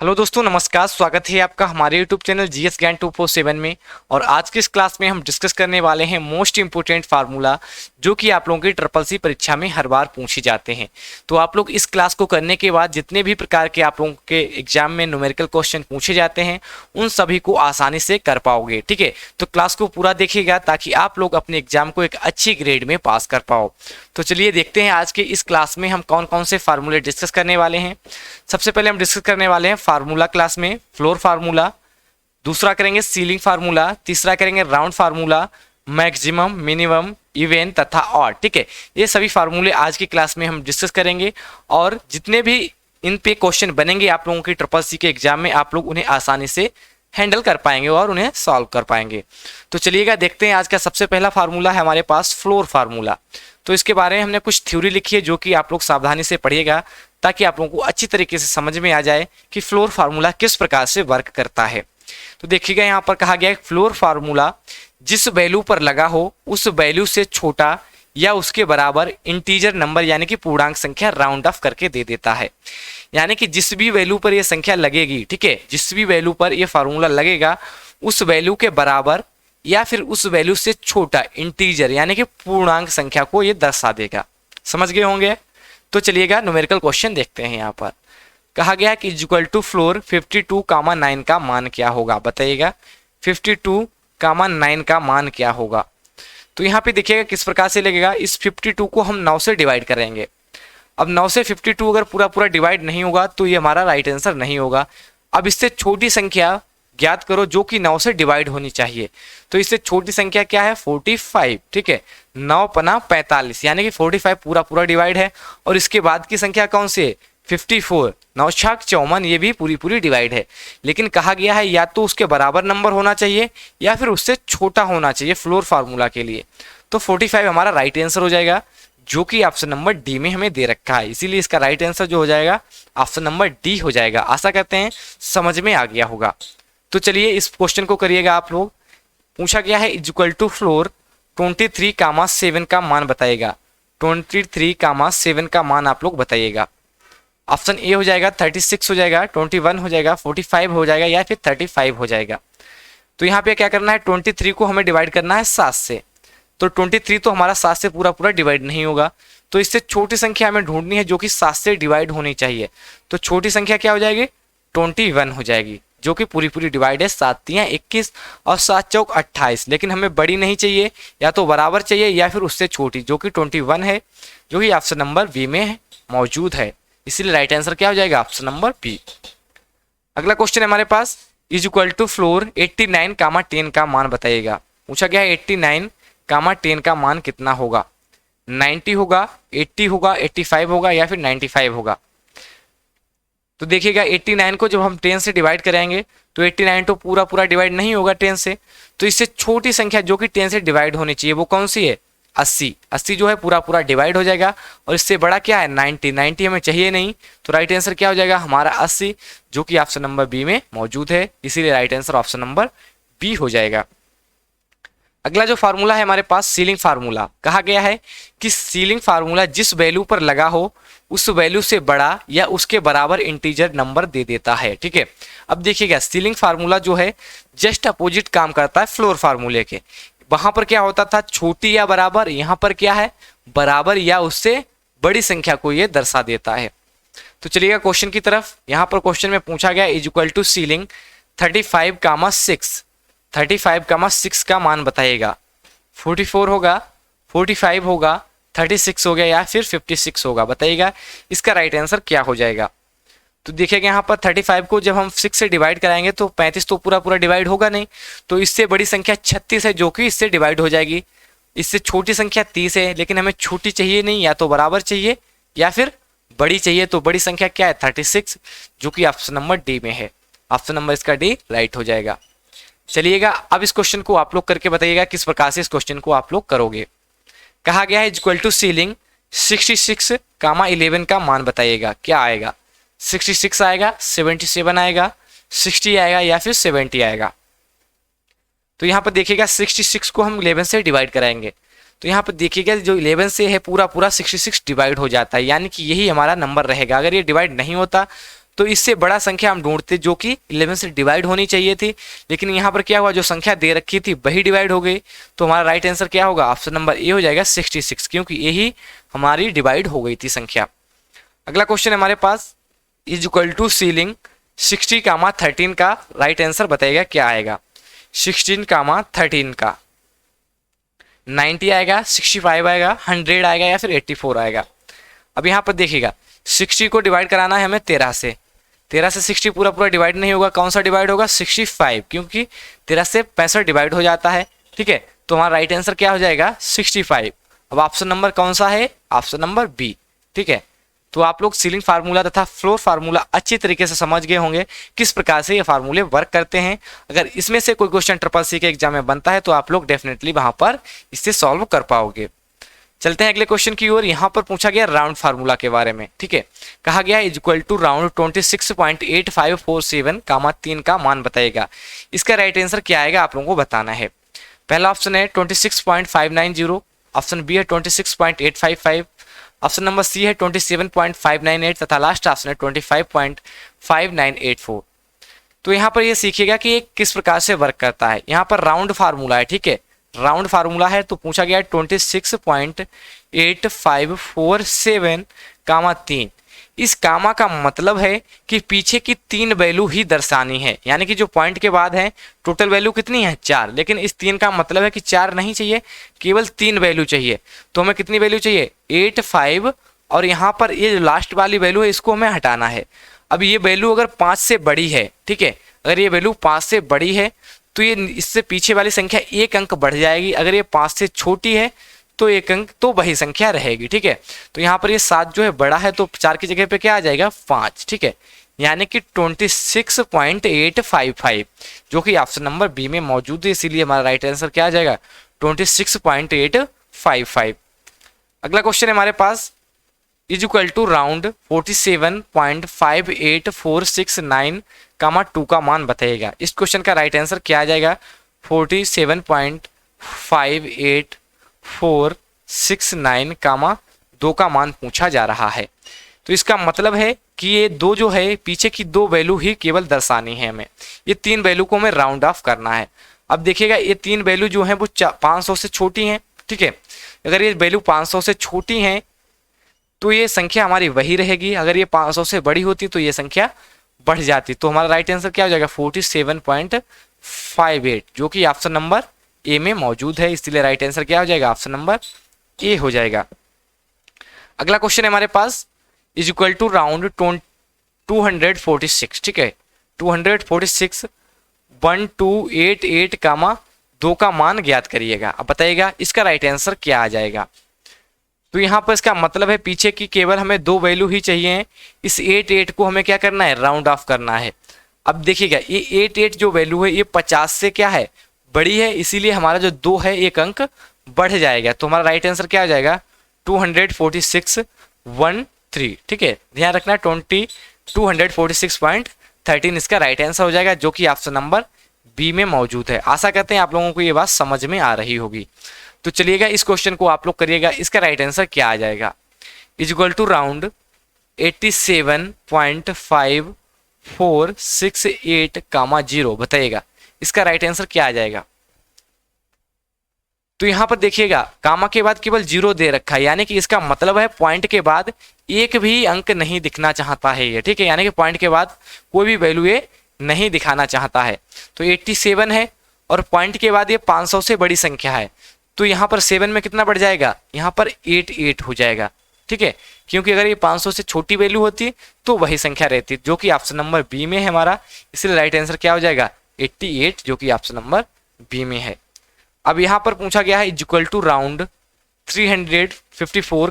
Hello दोस्तों, नमस्कार। स्वागत है आपका हमारे यूट्यूब चैनल जीएस ज्ञान 247 में। और आज की इस क्लास में हम डिस्कस करने वाले हैं मोस्ट इंपोर्टेंट फार्मूला, जो कि आप लोगों की ट्रिपल सी परीक्षा में हर बार पूछे जाते हैं। तो आप लोग इस क्लास को करने के बाद जितने भी प्रकार के आप लोगों के एग्जाम में न्यूमेरिकल क्वेश्चन पूछे जाते हैं उन सभी को आसानी से कर पाओगे। ठीक है, तो क्लास को पूरा देखिएगा ताकि आप लोग अपने एग्जाम को एक अच्छी ग्रेड में पास कर पाओ। तो चलिए देखते हैं आज के इस क्लास में हम कौन कौन से फार्मूले डिस्कस करने वाले हैं। सबसे पहले हम डिस्कस करने वाले हैं फार्मूला क्लास में फ्लोर फार्मूला, दूसरा करेंगे सीलिंग फार्मूला, तीसरा करेंगे round formula, maximum, minimum, even तथा ऑड। ठीक है, ये सभी फार्मूले आज की क्लास में हम डिस्कस करेंगे और जितने भी इन पे क्वेश्चन बनेंगे आप लोगों की ट्रिपल सी के एग्जाम में आप लोग उन्हें आसानी से हैंडल कर पाएंगे और उन्हें सॉल्व कर पाएंगे। तो चलिएगा देखते हैं आज का सबसे पहला फार्मूला है हमारे पास फ्लोर फार्मूला। तो इसके बारे में हमने कुछ थ्योरी लिखी है जो कि आप लोग सावधानी से पढ़िएगा ताकि आप लोगों को अच्छी तरीके से समझ में आ जाए कि फ्लोर फार्मूला किस प्रकार से वर्क करता है। तो देखिएगा यहाँ पर कहा गया है फ्लोर फार्मूला जिस वैल्यू पर लगा हो उस वैल्यू से छोटा या उसके बराबर इंटीजर नंबर यानी कि पूर्णांक संख्या राउंड ऑफ करके दे देता है। यानी कि जिस भी वैल्यू पर यह संख्या लगेगी, ठीक है, जिस भी वैल्यू पर यह फार्मूला लगेगा उस वैल्यू के बराबर या फिर उस वैल्यू से छोटा इंटीजर यानी कि पूर्णांक संख्या को यह दर्शा देगा। समझ गए होंगे। तो चलिएगा न्यूमेरिकल क्वेश्चन देखते हैं। यहाँ पर कहा गया कि इक्वल टू फ्लोर 52,9 का मान क्या होगा, बताइएगा 52,9 का मान क्या होगा। तो यहाँ पे देखिएगा किस प्रकार से लगेगा। इस 52 को हम 9 से डिवाइड करेंगे। अब 9 से 52 अगर पूरा पूरा डिवाइड नहीं होगा तो ये हमारा राइट आंसर नहीं होगा। अब इससे छोटी संख्या ज्ञात करो जो कि 9 से डिवाइड होनी चाहिए। तो इससे छोटी संख्या क्या है, 45। ठीक है, 9 पना 45 यानी कि 45 पूरा पूरा डिवाइड है। और इसके बाद की संख्या कौन सी है, 54। 9 छाक 54, ये भी पूरी पूरी डिवाइड है। लेकिन कहा गया है या तो उसके बराबर नंबर होना चाहिए या फिर उससे छोटा होना चाहिए फ्लोर फार्मूला के लिए। तो 45 हमारा राइट आंसर हो जाएगा जो कि ऑप्शन नंबर डी में हमें दे रखा है। इसीलिए इसका राइट आंसर जो हो जाएगा ऑप्शन नंबर डी हो जाएगा। आशा करते हैं समझ में आ गया होगा। तो चलिए इस क्वेश्चन को करिएगा आप लोग। पूछा गया है इक्वल टू फ्लोर 23,7 का मान बताइएगा। 23,7 का मान आप लोग बताइएगा। ऑप्शन ए हो जाएगा 36 हो जाएगा, 21 हो जाएगा, 45 हो जाएगा या फिर 35 हो जाएगा। तो यहाँ पे क्या करना है, 23 को हमें डिवाइड करना है 7 से। तो 23 तो हमारा 7 से पूरा पूरा डिवाइड नहीं होगा। तो इससे छोटी संख्या हमें ढूंढनी है जो कि 7 से डिवाइड होनी चाहिए। तो छोटी संख्या क्या हो जाएगी, 21 हो जाएगी जो कि पूरी पूरी डिवाइड है। 7 3 21 और 7 चौक 28। लेकिन हमें बड़ी नहीं चाहिए, या तो बराबर चाहिए या फिर उससे छोटी जो कि 21 है, जो कि ऑप्शन नंबर बी में मौजूद है। इसीलिए राइट आंसर क्या हो जाएगा, ऑप्शन नंबर बी। अगला क्वेश्चन है हमारे पास इज इक्वल टू फ्लोर 89,10 का मान बताइएगा। पूछा गया है 89,10 का मान कितना होगा। 90 होगा, 80 होगा, 85 होगा या फिर 95 होगा। तो देखिएगा 89 को जब हम 10 से डिवाइड करेंगे तो 89 तो पूरा पूरा डिवाइड नहीं होगा 10 से। तो इससे छोटी संख्या जो कि 10 से डिवाइड होनी चाहिए वो कौन सी है, 80। 80 जो है पूरा पूरा डिवाइड हो जाएगा। और इससे बड़ा क्या है, 90। 90 हमें चाहिए नहीं। तो राइट आंसर क्या हो जाएगा हमारा 80, जो कि ऑप्शन नंबर बी में मौजूद है। इसीलिए right answer option number B हो जाएगा। अगला जो फार्मूला है हमारे पास सीलिंग फार्मूला। कहा गया है कि सीलिंग फार्मूला जिस वैल्यू पर लगा हो उस वैल्यू से बड़ा या उसके बराबर इंटीजर नंबर दे देता है। ठीक है, अब देखिएगा सीलिंग फार्मूला जो है जस्ट अपोजिट काम करता है फ्लोर फार्मूले के। वहां पर क्या होता था, छोटी या बराबर, यहाँ पर क्या है, बराबर या उससे बड़ी संख्या को ये दर्शा देता है। तो चलिएगा क्वेश्चन की तरफ। यहाँ पर क्वेश्चन में पूछा गया इज इक्वल टू सीलिंग 35,6 35,6 का मान बताइएगा। 44 होगा, 45 होगा, 36 हो गया या फिर 56 होगा। बताइएगा इसका राइट आंसर क्या हो जाएगा। तो देखिएगा यहाँ पर 35 को जब हम 6 से डिवाइड कराएंगे तो 35 तो पूरा पूरा डिवाइड होगा नहीं। तो इससे बड़ी संख्या 36 है जो कि इससे डिवाइड हो जाएगी। इससे छोटी संख्या 30 है, लेकिन हमें छोटी चाहिए नहीं, या तो बराबर चाहिए या फिर बड़ी चाहिए। तो बड़ी संख्या क्या है, 36, जो कि ऑप्शन नंबर डी में है। ऑप्शन नंबर इसका डी राइट हो जाएगा। चलिएगा अब इस क्वेश्चन को आप लोग करके बताइएगा किस प्रकार से इस क्वेश्चन को आप लोग करोगे। कहा गया है इक्वल टू सीलिंग 66,11 का मान बताइएगा। क्या आएगा, 66 आएगा, 77 आएगा, 60 आएगा या फिर 70 आएगा। तो यहाँ पर देखिएगा 66 को हम 11 से डिवाइड कराएंगे। तो यहाँ पर देखिएगा जो 11 से है पूरा पूरा 66 डिवाइड हो जाता है, यानी कि यही हमारा नंबर रहेगा। अगर ये डिवाइड नहीं होता तो इससे बड़ा संख्या हम ढूंढते जो कि 11 से डिवाइड होनी चाहिए थी, लेकिन यहाँ पर क्या हुआ, जो संख्या दे रखी थी वही डिवाइड हो गई। तो हमारा राइट आंसर क्या होगा, ऑप्शन नंबर ए हो जाएगा 66, क्योंकि यही हमारी डिवाइड हो गई थी संख्या। अगला क्वेश्चन हमारे पास इज इक्वल टू सीलिंग 60, 13 का राइट आंसर बताइएगा क्या आएगा। 16, 13 का 90 आएगा, 65 आएगा, 100 आएगा या फिर 84 आएगा। अब यहाँ पर देखिएगा 60 को डिवाइड कराना है हमें 13 से, 13 से 60 पूरा पूरा डिवाइड नहीं होगा, कौन सा डिवाइड होगा 65, क्योंकि 13 से 65 डिवाइड हो जाता है। ठीक है, तो हमारा राइट आंसर क्या हो जाएगा 65। अब ऑप्शन नंबर कौन सा है, ऑप्शन नंबर बी। ठीक है, तो आप लोग सीलिंग फार्मूला तथा फ्लोर फार्मूला अच्छी तरीके से समझ गए होंगे किस प्रकार से ये फार्मूले वर्क करते हैं। अगर इसमें से कोई क्वेश्चन CCC के एग्जाम में बनता है तो आप लोग डेफिनेटली वहां पर इससे सॉल्व कर पाओगे। चलते हैं अगले क्वेश्चन की ओर। यहाँ पर पूछा गया राउंड फार्मूला के बारे में। ठीक है, कहा गया इज इक्वल टू राउंड 26.8547 3 का मान बताएगा। इसका राइट आंसर क्या आएगा आप लोगों को बताना है। पहला ऑप्शन है 26.590, ऑप्शन बी है 26.855, ऑप्शन नंबर सी है 27.598 तथा लास्ट ऑप्शन है 25.5984। तो यहाँ पर ये सीखिएगा कि ये किस प्रकार से वर्क करता है। यहाँ पर राउंड फार्मूला है। ठीक है, राउंड फार्मूला है तो पूछा गया 26.8547 3। इस कामा का मतलब है कि पीछे की 3 वैल्यू ही दर्शानी है, यानी कि जो पॉइंट के बाद है टोटल वैल्यू कितनी है 4, लेकिन इस 3 का मतलब है कि 4 नहीं चाहिए, केवल 3 वैल्यू चाहिए। तो हमें कितनी वैल्यू चाहिए 8, 5 और यहाँ पर ये जो लास्ट वाली वैल्यू है इसको हमें हटाना है। अब ये वैल्यू अगर 5 से बड़ी है, ठीक है, अगर ये वैल्यू 5 से बड़ी है तो ये इससे पीछे वाली संख्या 1 अंक बढ़ जाएगी। अगर ये 5 से छोटी है तो 1 अंक तो वही संख्या रहेगी। ठीक है, तो यहाँ पर ये 7 जो है बड़ा है तो 4 की जगह पे क्या आ जाएगा 5। ठीक है, यानी कि 26.855 जो कि ऑप्शन नंबर बी में मौजूद है, इसीलिए हमारा राइट आंसर क्या आ जाएगा 26.855। अगला क्वेश्चन है हमारे पास इज इक्वल टू राउंड 47.58469 2 का मान बताइएगा। इस क्वेश्चन का राइट आंसर क्या आ जाएगा 47.58469 2 का मान पूछा जा रहा है। तो इसका मतलब है कि ये 2 जो है पीछे की 2 वैल्यू ही केवल दर्शानी है हमें, ये 3 वैल्यू को हमें राउंड ऑफ करना है। अब देखिएगा ये 3 वैल्यू जो है वो 500 से छोटी हैं। ठीक है, अगर ये वैल्यू 500 से छोटी हैं तो ये संख्या हमारी वही रहेगी, अगर ये 500 से बड़ी होती तो ये संख्या बढ़ जाती। तो हमारा राइट आंसर क्या हो जाएगा 47.58 जो कि ऑप्शन नंबर ए में मौजूद है, इसलिए राइट आंसर क्या हो जाएगा ऑप्शन नंबर ए हो जाएगा। अगला क्वेश्चन है हमारे पास इज इक्वल टू राउंड 246। ठीक है, 246 1288 2 का मान ज्ञात करिएगा। अब बताइएगा इसका राइट आंसर क्या आ जाएगा। तो यहाँ पर इसका मतलब है पीछे की केवल हमें 2 वैल्यू ही चाहिए, इस 88 को हमें क्या करना है राउंड ऑफ करना है। अब देखिएगा ये 88 जो वैल्यू है ये 50 से क्या है बड़ी है, इसीलिए हमारा जो 2 है 1 अंक बढ़ जाएगा। तो हमारा राइट आंसर क्या हो जाएगा 246.13। ठीक है, ध्यान रखना 246.13 इसका राइट आंसर हो जाएगा, जो कि ऑप्शन नंबर बी में मौजूद है। आशा करते हैं आप लोगों को ये बात समझ में आ रही होगी। तो चलिएगा इस क्वेश्चन को आप लोग करिएगा, इसका राइट आंसर क्या आ जाएगा इज इक्वल टू राउंड 87.5468 0 बताइएगा इसका राइट आंसर क्या आ जाएगा। तो यहां पर देखिएगा कामा के बाद केवल 0 दे रखा है, यानी कि इसका मतलब है पॉइंट के बाद एक भी अंक नहीं दिखना चाहता है ये। ठीक है, यानी कि पॉइंट के बाद कोई भी वैल्यू ये नहीं दिखाना चाहता है। तो 87 है और पॉइंट के बाद ये 500 से बड़ी संख्या है, तो यहाँ पर 7 में कितना बढ़ जाएगा यहाँ पर 88 हो जाएगा। ठीक है, क्योंकि अगर ये 500 से छोटी वैल्यू होती तो वही संख्या रहती, जो कि ऑप्शन नंबर बी में है हमारा, इसलिए राइट आंसर क्या हो जाएगा 88 जो कि ऑप्शन नंबर बी में है। अब यहाँ पर पूछा गया है इज इक्वल टू राउंड 354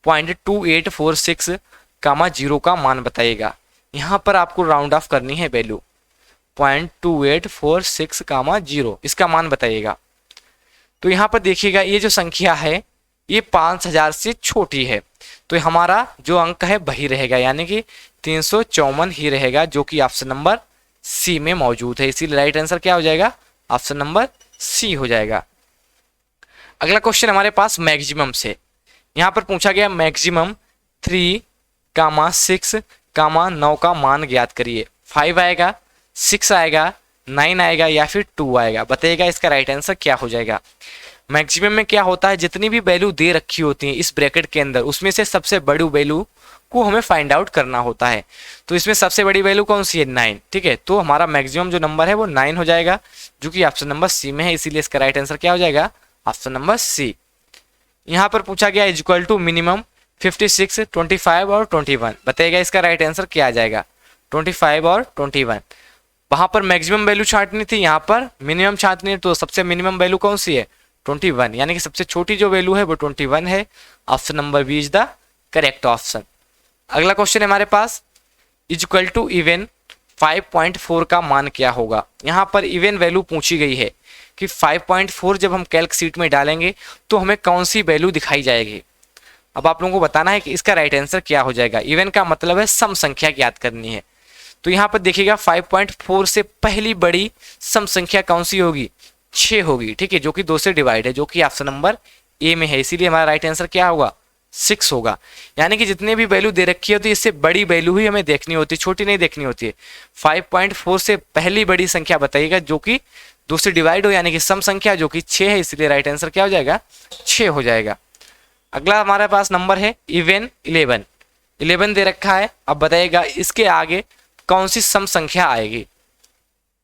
.2846 0 का मान बताइएगा। यहाँ पर आपको राउंड ऑफ करनी है वैल्यू 0.2846 0 इसका मान बताइएगा। तो यहाँ पर देखिएगा ये जो संख्या है ये 5000 से छोटी है, तो हमारा जो अंक है वही रहेगा, यानी कि 354 ही रहेगा, जो कि ऑप्शन नंबर सी में मौजूद है, इसीलिए राइट आंसर क्या हो जाएगा ऑप्शन नंबर सी हो जाएगा। अगला क्वेश्चन हमारे पास मैक्सिमम से, यहाँ पर पूछा गया मैक्सिमम 3, 6, कामा 9 का मान ज्ञात करिए। 5 आएगा, 6 आएगा, 9 आएगा या फिर 2 आएगा। बताइएगा इसका राइट आंसर क्या हो जाएगा। मैक्सिमम में क्या होता है, जितनी भी वैल्यू दे रखी होती है इस ब्रैकेट के अंदर, उसमें से सबसे बड़ी वैल्यू को हमें फाइंड आउट करना होता है। तो इसमें सबसे बड़ी वैल्यू कौन सी है, 9। ठीक है, तो हमारा मैक्सिमम जो नंबर है वो 9 हो जाएगा, जो कि ऑप्शन नंबर सी में है, इसीलिए इसका राइट आंसर क्या हो जाएगा, ऑप्शन नंबर सी। यहाँ पर पूछा गया इज इक्वल टू मिनिमम 56, 25 और 21। बताइएगा इसका राइट आंसर क्या आ जाएगा, 25 और 21। वहां पर मैक्सिमम वैल्यू छांटनी थी, यहाँ पर मिनिमम छांटनी है, तो सबसे मिनिमम वैल्यू कौन सी है, 21, यानी कि सबसे छोटी जो वैल्यू है वो 21 है। Option number B is the correct option. अगला क्वेश्चन है हमारे पास, इज इक्वल टू इवन 5.4 का मान क्या होगा। यहाँ पर इवन वैल्यू पूछी गई है कि 5.4 जब हम कैल्क सीट में डालेंगे तो हमें कौन सी वैल्यू दिखाई जाएगी। अब आप लोगों को बताना है कि इसका राइट आंसर क्या हो जाएगा। इवन का मतलब है सम संख्या ज्ञात करनी है। तो यहाँ पर देखिएगा 5.4 से पहली बड़ी सम संख्या कौन सी होगी, 6 होगी। ठीक है, जो कि 2 से डिवाइड है, जो कि ऑप्शन नंबर ए में है, इसीलिए हमारा राइट आंसर क्या होगा, 6 होगा। यानी कि जितने भी वैल्यू दे रखी होती है इससे बड़ी वैल्यू ही हमें देखनी होती है, छोटी नहीं देखनी होती है। 5.4 से पहली बड़ी संख्या बताइएगा जो कि 2 से डिवाइड हो, यानी कि सम संख्या जो कि 6 है, इसलिए राइट आंसर क्या हो जाएगा, 6 हो जाएगा। अगला हमारे पास नंबर है इवन 11 दे रखा है। अब बताइएगा इसके आगे कौन सी सम संख्या आएगी।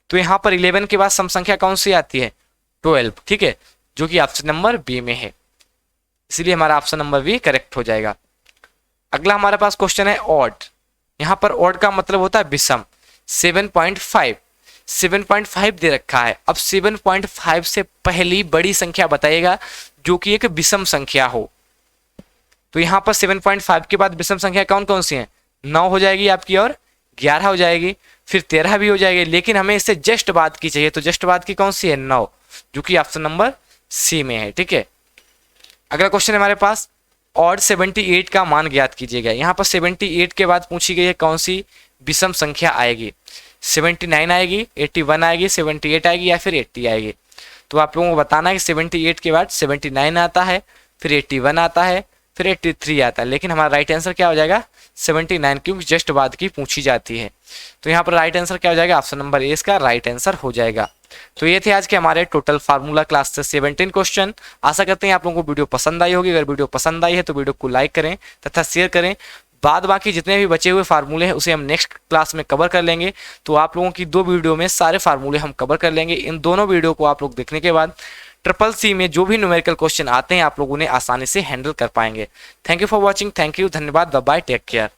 तो यहाँ पर 11 के बाद सम संख्या कौन सी आती है, 12। ठीक है, जो कि ऑप्शन नंबर बी में है, इसलिए हमारा ऑप्शन नंबर बी करेक्ट हो जाएगा। अगला हमारे पास क्वेश्चन है ऑड। यहाँ पर ऑड का मतलब होता है विषम। 7.5 दे रखा है। अब 7.5 से पहली बड़ी संख्या बताइएगा जो कि एक विषम संख्या हो। तो यहाँ पर 7.5 के बाद विषम संख्या कौन कौन सी है, 9 हो जाएगी आपकी, और 11 हो जाएगी, फिर 13 भी हो जाएगी। लेकिन हमें इससे जस्ट बाद की चाहिए, तो जस्ट बाद की कौन सी है, 9, जो कि ऑप्शन नंबर सी में है। ठीक है, अगला क्वेश्चन है हमारे पास ऑड 78 का मान ज्ञात कीजिएगा। यहाँ पर 78 के बाद पूछी गई है कौन सी विषम संख्या आएगी, 79 आएगी, 81 आएगी, 78 आएगी या फिर 80 आएगी। तो आप लोगों को बताना है कि 78 के बाद 79 आता है, फिर 81 आता है, फिर 83 आता है। लेकिन हमारा राइट आंसर क्या हो जाएगा, 79, क्योंकि जस्ट बाद की पूछी जाती है। तो यहाँ पर राइट आंसर क्या हो जाएगा, ऑप्शन नंबर ए इसका राइट आंसर हो जाएगा। तो ये थे आज के हमारे टोटल फार्मूला क्लास से 17 क्वेश्चन। आशा करते हैं आप लोगों को वीडियो पसंद आई होगी। अगर वीडियो पसंद आई है तो वीडियो को लाइक करें तथा शेयर करें। बाद बाकी जितने भी बचे हुए फार्मूले हैं उसे हम नेक्स्ट क्लास में कवर कर लेंगे। तो आप लोगों की 2 वीडियो में सारे फार्मूले हम कवर कर लेंगे। इन दोनों वीडियो को आप लोग देखने के बाद ट्रिपल सी में जो भी न्यूमेरिकल क्वेश्चन आते हैं आप लोग उन्हें आसानी से हैंडल कर पाएंगे। Thank you for watching, thank you, धन्यवाद, बाय बाय, टेक केयर।